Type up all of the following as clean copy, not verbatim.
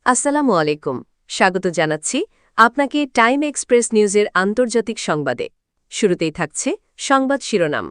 আসসালামু আলাইকুম। স্বাগত জানাচ্ছি আপনাকে টাইম এক্সপ্রেস নিউজের আন্তর্জাতিক সংবাদে। শুরুতেই থাকছে সংবাদ শিরোনাম।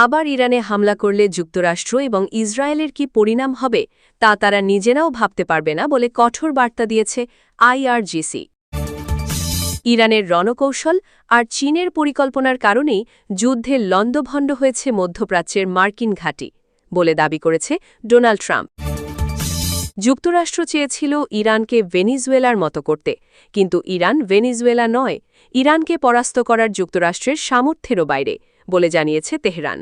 আবার ইরানে হামলা করলে যুক্তরাষ্ট্র এবং ইসরায়েলের কি পরিণাম হবে তা তারা নিজেরাও ভাবতে পারবে না বলে কঠোর বার্তা দিয়েছে আইআরজিসি। ইরানের রণকৌশল আর চীনের পরিকল্পনার কারণেই যুদ্ধে লণ্ডভণ্ড হয়েছে মধ্যপ্রাচ্যের মার্কিন ঘাঁটি বলে দাবি করেছে ডোনাল্ড ট্রাম্প। যুক্তরাষ্ট্র চেয়েছিল ইরানকে ভেনিজুয়েলার মতো করতে, কিন্তু ইরান ভেনিজুয়েলা নয়, ইরানকে পরাস্ত করার যুক্তরাষ্ট্রের সামর্থ্যেরও বাইরে বলে জানিয়েছে তেহরান।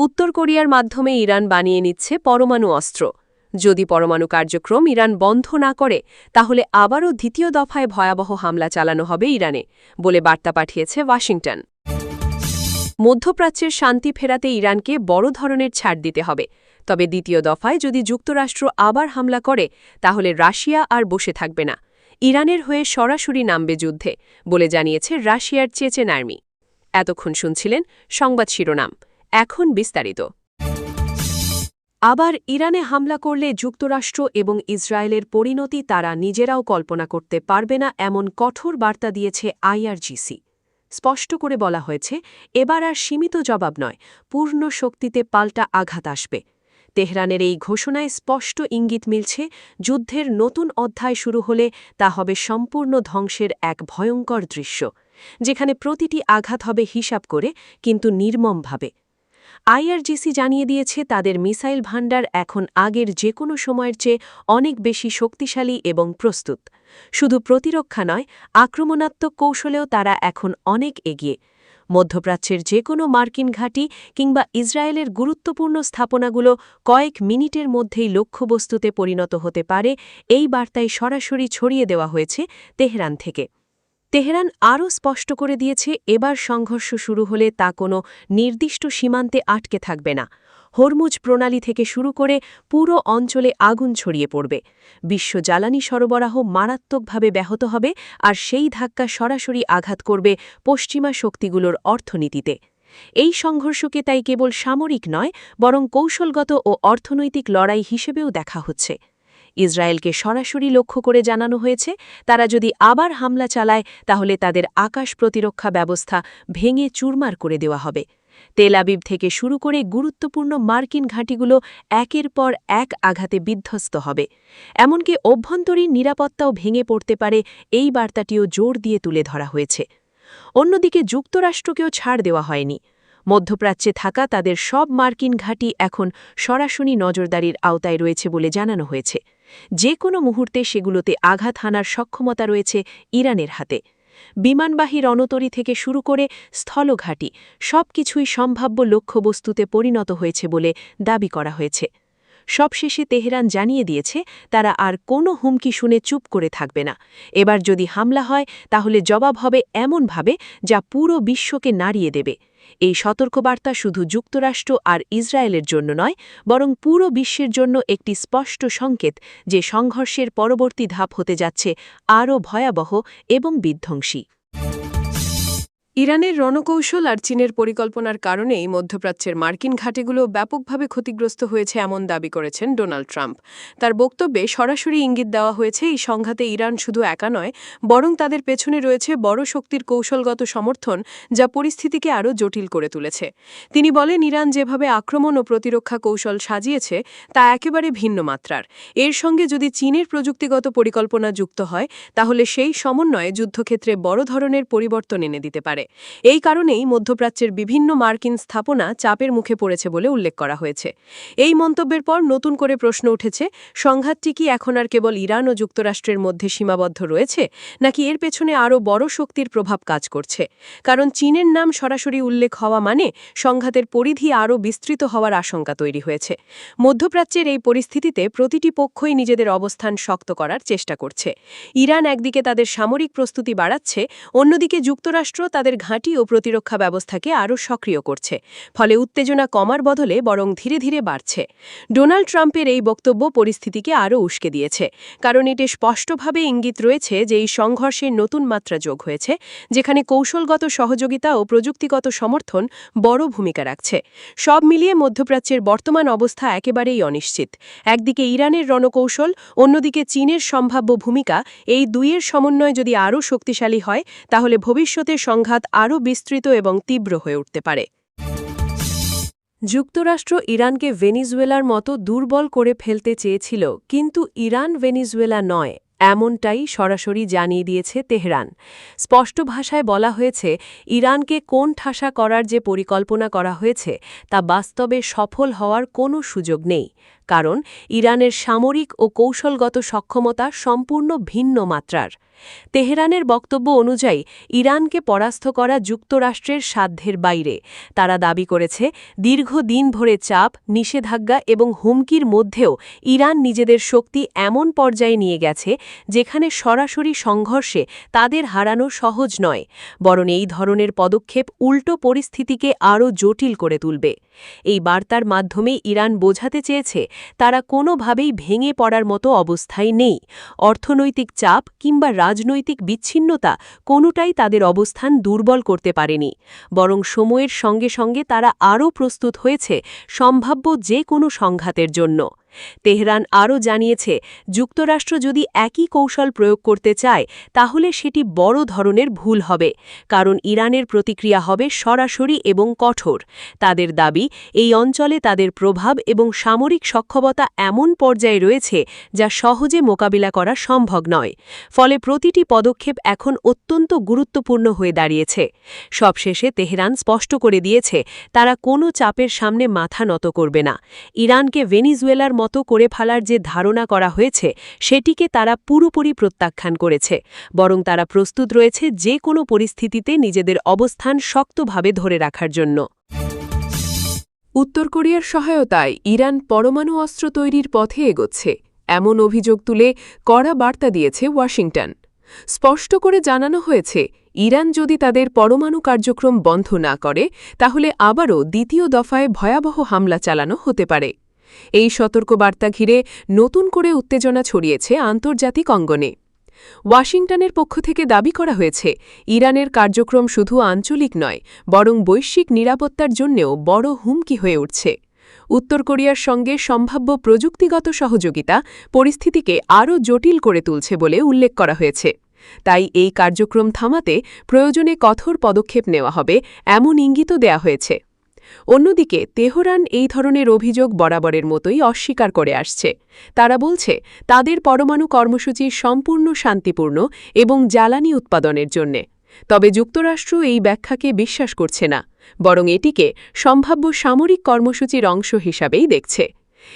উত্তর কোরিয়ার মাধ্যমে ইরান বানিয়ে নিচ্ছে পরমাণু অস্ত্র। যদি পরমাণু কার্যক্রম ইরান বন্ধ না করে তাহলে আবারও দ্বিতীয় দফায় ভয়াবহ হামলা চালানো হবে ইরানে বলে বার্তা পাঠিয়েছে ওয়াশিংটন। মধ্যপ্রাচ্যের শান্তি ফেরাতে ইরানকে বড় ধরনের ছাড় দিতে হবে, তবে দ্বিতীয় দফায় যদি যুক্তরাষ্ট্র আবার হামলা করে তাহলে রাশিয়া আর বসে থাকবে না, ইরানের হয়ে সরাসরি নামবে যুদ্ধে বলে জানিয়েছে রাশিয়ার চেচেন আর্মি। এতক্ষণ শুনছিলেন সংবাদ শিরোনাম, এখন বিস্তারিত। আবার ইরানে হামলা করলে যুক্তরাষ্ট্র এবং ইসরায়েলের পরিণতি তারা নিজেরাও কল্পনা করতে পারবে না এমন কঠোর বার্তা দিয়েছে আইআরজিসি। স্পষ্ট করে বলা হয়েছে, এবার আর সীমিত জবাব নয়, পূর্ণ শক্তিতে পাল্টা আঘাত আসবে। তেহরানের এই ঘোষণায় স্পষ্ট ইঙ্গিত মিলছে, যুদ্ধের নতুন অধ্যায় শুরু হলে তা হবে সম্পূর্ণ ধ্বংসের এক ভয়ঙ্কর দৃশ্য, যেখানে প্রতিটি আঘাত হবে হিসাব করে কিন্তু নির্মমভাবে। আইআরজিসি জানিয়ে দিয়েছে তাদের মিসাইল ভান্ডার এখন আগের যে কোনো সময়ের চেয়ে অনেক বেশি শক্তিশালী এবং প্রস্তুত। শুধু প্রতিরক্ষা নয়, আক্রমণাত্মক কৌশলেও তারা এখন অনেক এগিয়ে। মধ্যপ্রাচ্যের যে কোনো মার্কিন ঘাঁটি কিংবা ইসরায়েলের গুরুত্বপূর্ণ স্থাপনাগুলো কয়েক মিনিটের মধ্যেই লক্ষ্যবস্তুতে পরিণত হতে পারে, এই বার্তায় সরাসরি ছড়িয়ে দেওয়া হয়েছে তেহরান থেকে। তেহরান আরও স্পষ্ট করে দিয়েছে, এবার সংঘর্ষ শুরু হলে তা কোনো নির্দিষ্ট সীমান্তে আটকে থাকবে না। হরমুজ প্রণালী থেকে শুরু করে পুরো অঞ্চলে আগুন ছড়িয়ে পড়বে। বিশ্ব জ্বালানি সরবরাহ মারাত্মকভাবে ব্যাহত হবে, আর সেই ধাক্কা সরাসরি আঘাত করবে পশ্চিমা শক্তিগুলোর অর্থনীতিতে। এই সংঘর্ষকে তাই কেবল সামরিক নয়, বরং কৌশলগত ও অর্থনৈতিক লড়াই হিসেবেও দেখা হচ্ছে। ইসরায়েলকে সরাসরি লক্ষ্য করে জানানো হয়েছে, তারা যদি আবার হামলা চালায় তাহলে তাদের আকাশ প্রতিরক্ষা ব্যবস্থা ভেঙে চুরমার করে দেওয়া হবে। তেল আবিব থেকে শুরু করে গুরুত্বপূর্ণ মার্কিন ঘাঁটিগুলো একের পর এক আঘাতে বিধ্বস্ত হবে। এমনকি অভ্যন্তরীণ নিরাপত্তাও ভেঙে পড়তে পারে, এই বার্তাটিও জোর দিয়ে তুলে ধরা হয়েছে। অন্যদিকে যুক্তরাষ্ট্রকেও ছাড় দেওয়া হয়নি। মধ্যপ্রাচ্যে থাকা তাদের সব মার্কিন ঘাঁটি এখন সরাসরি নজরদারির আওতায় রয়েছে বলে জানানো হয়েছে। যে কোনো মুহূর্তে সেগুলোতে আঘাত হানার সক্ষমতা রয়েছে ইরানের হাতে। বিমানবাহী রণতরী থেকে শুরু করে স্থলঘাঁটি সবকিছুই সম্ভাব্য লক্ষ্যবস্তুতে পরিণত হয়েছে বলে দাবি করা হয়েছে। সবশেষে তেহরান জানিয়ে দিয়েছে, তারা আর কোনো হুমকি শুনে চুপ করে থাকবে না। এবার যদি হামলা হয় তাহলে জবাব হবে এমনভাবে যা পুরো বিশ্বকে নাড়িয়ে দেবে। এই সতর্কবার্তা শুধু যুক্তরাষ্ট্র আর ইসরায়েলের জন্য নয়, বরং পুরো বিশ্বের জন্য একটি স্পষ্ট সংকেত যে সংঘর্ষের পরবর্তী ধাপ হতে যাচ্ছে আরও ভয়াবহ এবং বিধ্বংসী। ইরানের রণকৌশল আর চীনের পরিকল্পনার কারণেই মধ্যপ্রাচ্যের মার্কিন ঘাঁটিগুলো ব্যাপকভাবে ক্ষতিগ্রস্ত হয়েছে এমন দাবি করেছেন ডোনাল্ড ট্রাম্প। তার বক্তব্যে সরাসরি ইঙ্গিত দেওয়া হয়েছে, এই সংঘাতে ইরান শুধু একা নয়, বরং তাদের পেছনে রয়েছে বড় শক্তির কৌশলগত সমর্থন, যা পরিস্থিতিকে আরও জটিল করে তুলেছে। তিনি বলেন, ইরান যেভাবে আক্রমণ ও প্রতিরক্ষা কৌশল সাজিয়েছে তা একেবারে ভিন্ন মাত্রার। এর সঙ্গে যদি চীনের প্রযুক্তিগত পরিকল্পনা যুক্ত হয় তাহলে সেই সমন্বয়ে যুদ্ধক্ষেত্রে বড় ধরনের পরিবর্তন এনে দিতে পারে। এই কারণেই মধ্যপ্রাচ্যের বিভিন্ন মার্কিন স্থাপনা চাপের মুখে পড়েছে বলে উল্লেখ করা হয়েছে। এই মন্তব্যের পর নতুন করে প্রশ্ন উঠেছে, সংঘাতটি কি এখন আর কেবল ইরান ও যুক্তরাষ্ট্রের মধ্যে সীমাবদ্ধ রয়েছে, নাকি এর পেছনে আরও বড় শক্তির প্রভাব কাজ করছে? কারণ চীনের নাম সরাসরি উল্লেখ হওয়া মানে সংঘাতের পরিধি আরও বিস্তৃত হওয়ার আশঙ্কা তৈরি হয়েছে। মধ্যপ্রাচ্যের এই পরিস্থিতিতে প্রতিটি পক্ষই নিজেদের অবস্থান শক্ত করার চেষ্টা করছে। ইরান একদিকে তাদের সামরিক প্রস্তুতি বাড়াচ্ছে, অন্যদিকে যুক্তরাষ্ট্র তাদের ঘাঁটি ও প্রতিরক্ষা ব্যবস্থাকে আরও সক্রিয় করছে, ফলে উত্তেজনা কমার বদলে বরং ধীরে ধীরে বাড়ছে। ডোনাল্ড ট্রাম্পের এই বক্তব্য পরিস্থিতিকে আরও উস্কে দিয়েছে, কারণ এটি স্পষ্টভাবে ইঙ্গিত রয়েছে যে এই সংঘর্ষের নতুন মাত্রা যোগ হয়েছে, যেখানে কৌশলগত সহযোগিতা ও প্রযুক্তিগত সমর্থন বড় ভূমিকা রাখছে। সব মিলিয়ে মধ্যপ্রাচ্যের বর্তমান অবস্থা একেবারেই অনিশ্চিত। একদিকে ইরানের রণকৌশল, অন্যদিকে চীনের সম্ভাব্য ভূমিকা, এই দুইয়ের সমন্বয় যদি আরও শক্তিশালী হয় তাহলে ভবিষ্যতে সংঘাত আরও বিস্তৃত এবং তীব্র হয়ে উঠতে পারে। যুক্তরাষ্ট্র ইরানকে ভেনিজুয়েলার মতো দুর্বল করে ফেলতে চেয়েছিল, কিন্তু ইরান ভেনিজুয়েলা নয়, এমনটাই সরাসরি জানিয়ে দিয়েছে তেহরান। স্পষ্ট ভাষায় বলা হয়েছে, ইরানকে কোণঠাসা করার যে পরিকল্পনা করা হয়েছে তা বাস্তবে সফল হওয়ার কোনো সুযোগ নেই, কারণ ইরানের সামরিক ও কৌশলগত সক্ষমতা সম্পূর্ণ ভিন্ন মাত্রার। তেহরানের বক্তব্য অনুযায়ী ইরানকে পরাস্ত করা যুক্তরাষ্ট্রের সাধ্যের বাইরে। তারা দাবি করেছে, দীর্ঘদিন ধরে চাপ, নিষেধাজ্ঞা এবং হুমকির মধ্যেও ইরান নিজেদের শক্তি এমন পর্যায়ে নিয়ে গেছে যেখানে সরাসরি সংঘর্ষে তাদের হারানো সহজ নয়, বরং এই ধরনের পদক্ষেপ উল্টো পরিস্থিতিকে আরও জটিল করে তুলবে। এই বার্তার মাধ্যমে ইরান বোঝাতে চেয়েছে তারা কোনোভাবেই ভেঙে পড়ার মতো অবস্থায় নেই। অর্থনৈতিক চাপ কিংবা রাজনৈতিক বিচ্ছিন্নতা কোনোটাই তাদের অবস্থান দুর্বল করতে পারেনি, বরং সময়ের সঙ্গে সঙ্গে তারা আরও প্রস্তুত হয়েছে সম্ভাব্য যে কোনো সংঘাতের জন্য। তেহরান আরও জানিয়েছে, যুক্তরাষ্ট্র যদি একই কৌশল প্রয়োগ করতে চায় তাহলে সেটি বড় ধরনের ভুল হবে, কারণ ইরানের প্রতিক্রিয়া হবে সরাসরি এবং কঠোর। তাদের দাবি, এই অঞ্চলে তাদের প্রভাব এবং সামরিক সক্ষমতা এমন পর্যায়ে রয়েছে যা সহজে মোকাবিলা করা সম্ভব নয়, ফলে প্রতিটি পদক্ষেপ এখন অত্যন্ত গুরুত্বপূর্ণ হয়ে দাঁড়িয়েছে। সবশেষে তেহরান স্পষ্ট করে দিয়েছে, তারা কোনো চাপের সামনে মাথা নত করবে না। ইরানকে ভেনিজুয়েলার মতো করে ফেলার যে ধারণা করা হয়েছে সেটিকে তারা পুরোপুরি প্রত্যাখ্যান করেছে, বরং তারা প্রস্তুত রয়েছে যে কোনো পরিস্থিতিতে নিজেদের অবস্থান শক্তভাবে ধরে রাখার জন্য। উত্তর কোরিয়ার সহায়তায় ইরান পরমাণু অস্ত্র তৈরির পথে এগোচ্ছে, এমন অভিযোগ তুলে কড়া বার্তা দিয়েছে ওয়াশিংটন। স্পষ্ট করে জানানো হয়েছে, ইরান যদি তাদের পরমাণু কার্যক্রম বন্ধ না করে তাহলে আবারও দ্বিতীয় দফায় ভয়াবহ হামলা চালানো হতে পারে। এই সতর্কবার্তা ঘিরে নতুন করে উত্তেজনা ছড়িয়েছে আন্তর্জাতিক অঙ্গনে। ওয়াশিংটনের পক্ষ থেকে দাবি করা হয়েছে, ইরানের কার্যক্রম শুধু আঞ্চলিক নয়, বরং বৈশ্বিক নিরাপত্তার জন্যও বড় হুমকি হয়ে উঠছে। উত্তর কোরিয়ার সঙ্গে সম্ভাব্য প্রযুক্তিগত সহযোগিতা পরিস্থিতিকে আরও জটিল করে তুলছে বলে উল্লেখ করা হয়েছে। তাই এই কার্যক্রম থামাতে প্রয়োজনে কঠোর পদক্ষেপ নেওয়া হবে, এমন ইঙ্গিতও দেয়া হয়েছে। অন্যদিকে তেহরান এই ধরনের অভিযোগ বরাবরের মতোই অস্বীকার করে আসছে। তারা বলছে, তাদের পরমাণু কর্মসূচি সম্পূর্ণ শান্তিপূর্ণ এবং জ্বালানি উৎপাদনের জন্যে। তবে যুক্তরাষ্ট্র এই ব্যাখ্যাকে বিশ্বাস করছে না, বরং এটিকে সম্ভাব্য সামরিক কর্মসূচির অংশ হিসাবেই দেখছে।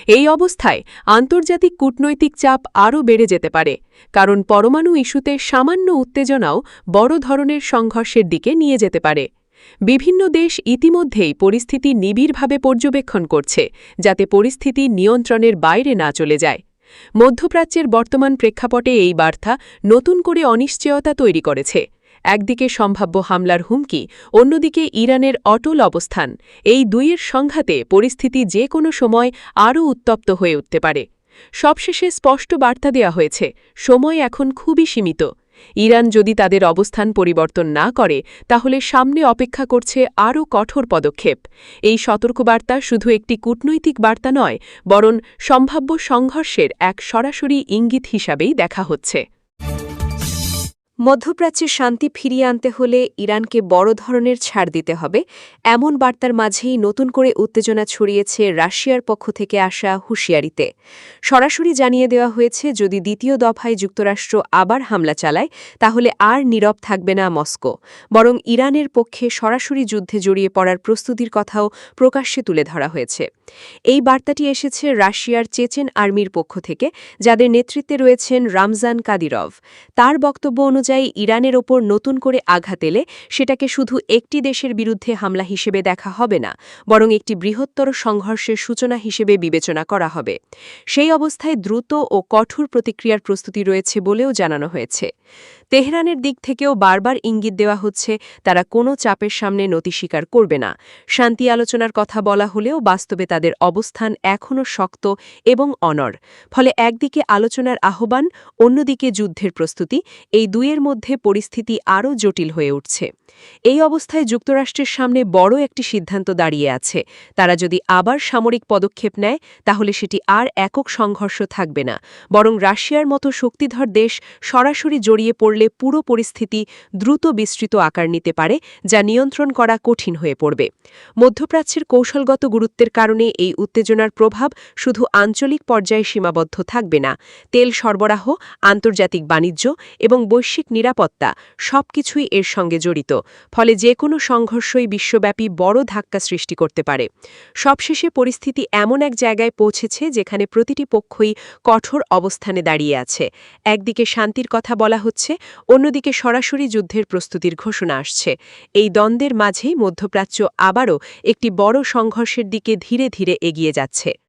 এই অবস্থায় আন্তর্জাতিক কূটনৈতিক চাপ আরও বেড়ে যেতে পারে, কারণ পরমাণু ইস্যুতে সামান্য উত্তেজনাও বড় ধরনের সংঘর্ষের দিকে নিয়ে যেতে পারে। বিভিন্ন দেশ ইতিমধ্যেই পরিস্থিতি নিবিড়ভাবে পর্যবেক্ষণ করছে, যাতে পরিস্থিতি নিয়ন্ত্রণের বাইরে না চলে যায়। মধ্যপ্রাচ্যের বর্তমান প্রেক্ষাপটে এই বার্তা নতুন করে অনিশ্চয়তা তৈরি করেছে। একদিকে সম্ভাব্য হামলার হুমকি, অন্যদিকে ইরানের অটল অবস্থান। এই দুইয়ের সংঘাতে পরিস্থিতি যে কোনো সময় আরও উত্তপ্ত হয়ে উঠতে পারে। সবশেষে স্পষ্ট বার্তা দেওয়া হয়েছে, সময় এখন খুবই সীমিত। ইরান যদি তাদের অবস্থান পরিবর্তন না করে তাহলে সামনে অপেক্ষা করছে আরও কঠোর পদক্ষেপ। এই সতর্কবার্তা শুধু একটি কূটনৈতিক বার্তা নয়, বরং সম্ভাব্য সংঘর্ষের এক সরাসরি ইঙ্গিত হিসাবেই দেখা হচ্ছে। মধ্যপ্রাচ্যে শান্তি ফিরিয়ে আনতে হলে ইরানকে বড় ধরনের ছাড় দিতে হবে, এমন বার্তার মাঝেই নতুন করে উত্তেজনা ছড়িয়েছে রাশিয়ার পক্ষ থেকে আসা হুঁশিয়ারিতে। সরাসরি জানিয়ে দেওয়া হয়েছে, যদি দ্বিতীয় দফায় যুক্তরাষ্ট্র আবার হামলা চালায় তাহলে আর নীরব থাকবে না মস্কো, বরং ইরানের পক্ষে সরাসরি যুদ্ধে জড়িয়ে পড়ার প্রস্তুতির কথাও প্রকাশ্যে তুলে ধরা হয়েছে। এই বার্তাটি এসেছে রাশিয়ার চেচেন আর্মির পক্ষ থেকে, যাদের নেতৃত্বে রয়েছেন রামজান কাদিরভ। তার বক্তব্য অনুযায়ী ইরানের ওপর নতুন করে আঘাত এলে সেটাকে শুধু একটি দেশের বিরুদ্ধে হামলা হিসেবে দেখা হবে না, বরং একটি বৃহত্তর সংঘর্ষের সূচনা হিসেবে বিবেচনা করা হবে। সেই অবস্থায় দ্রুত ও কঠোর প্রতিক্রিয়ার প্রস্তুতি রয়েছে বলেও জানানো হয়েছে। তেহরানের দিক থেকেও বারবার ইঙ্গিত দেওয়া হচ্ছে তারা কোনো চাপের সামনে নতি স্বীকার করবে না। শান্তি আলোচনার কথা বলা হলেও বাস্তবে তাদের অবস্থান এখনও শক্ত এবং অনড়। ফলে একদিকে আলোচনার আহ্বান, অন্যদিকে যুদ্ধের প্রস্তুতি, এই দুইয়ের মধ্যে পরিস্থিতি আরও জটিল হয়ে উঠছে। এই অবস্থায় যুক্তরাষ্ট্রের সামনে বড় একটি সিদ্ধান্ত দাঁড়িয়ে আছে। তারা যদি আবার সামরিক পদক্ষেপ নেয় তাহলে সেটি আর একক সংঘর্ষ থাকবে না, বরং রাশিয়ার মতো শক্তিধর দেশ সরাসরি জড়িয়ে পড়লে পুরো পরিস্থিতি দ্রুত বিস্তৃত আকার নিতে পারে, যা নিয়ন্ত্রণ করা কঠিন হয়ে পড়বে। মধ্যপ্রাচ্যের কৌশলগত গুরুত্বের কারণে এই উত্তেজনার প্রভাব শুধু আঞ্চলিক পর্যায়ে সীমাবদ্ধ থাকবে না। তেল সরবরাহ, আন্তর্জাতিক বাণিজ্য এবং বৈশ্বিক নিরাপত্তা সবকিছুই এর সঙ্গে জড়িত। ফলে যে কোনো সংঘর্ষই বিশ্বব্যাপী বড় ধাক্কা সৃষ্টি করতে পারে। সবশেষে পরিস্থিতি এমন এক জায়গায় পৌঁছেছে যেখানে প্রতিটি পক্ষই কঠোর অবস্থানে দাঁড়িয়ে আছে। একদিকে শান্তির কথা বলা হচ্ছে, অন্যদিকে সরাসরি যুদ্ধের প্রস্তুতির ঘোষণা আসছে। এই দ্বন্দ্বের মাঝেই মধ্যপ্রাচ্য আবারও একটি বড় সংঘর্ষের দিকে ধীরে ধীরে এগিয়ে যাচ্ছে।